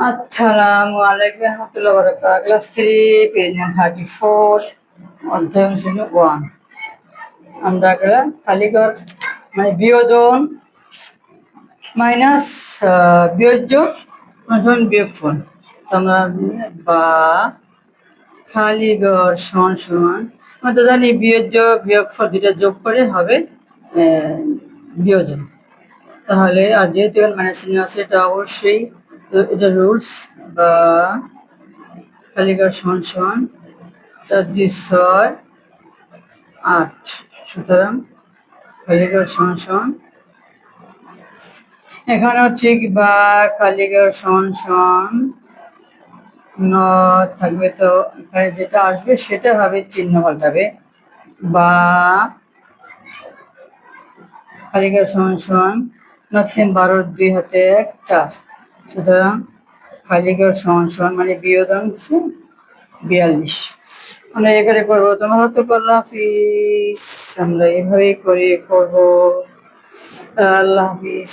আসসালামু আলাইকুম রহমতুল্লাহ বারাকাতুহু। ক্লাস 3 পেজ 34 অধ্যায় অনুশীলনী 1। আমরা গেলাম খালিঘর মানে বিয়োজন মাইনাস বিয়োজ্য বিয়োগফল। তো আমরা বা খালিঘর সমান সমান আমরা তো জানি বিয়োজ্য বিয়োগফল দুটা যোগ করে হবে বিয়োজন। তাহলে আর যেহেতু মাইনাস চিহ্ন আছে এটা অবশ্যই এটা রুলস। বা খালিঘর সমান সমান 4 2 6 8। সুতরাং খালিঘর সমান সমান এখানে হচ্ছে বা খালিঘর সমান সমান 9 থাকবে। তো এখানে যেটা আসবে সেটা হবে চিহ্ন পাল্টাবে। বা খালিঘর সমান সমান 9 3 12 2 হাতে 1 4। সুতরাং খালিঘর সমান সমান মানে বিয়োজন 42। আমরা এখানে করবো। তোমরা হয়তো আল্লাহ হাফিজ। আমরা এভাবেই করে করবো। আল্লাহ হাফিজ।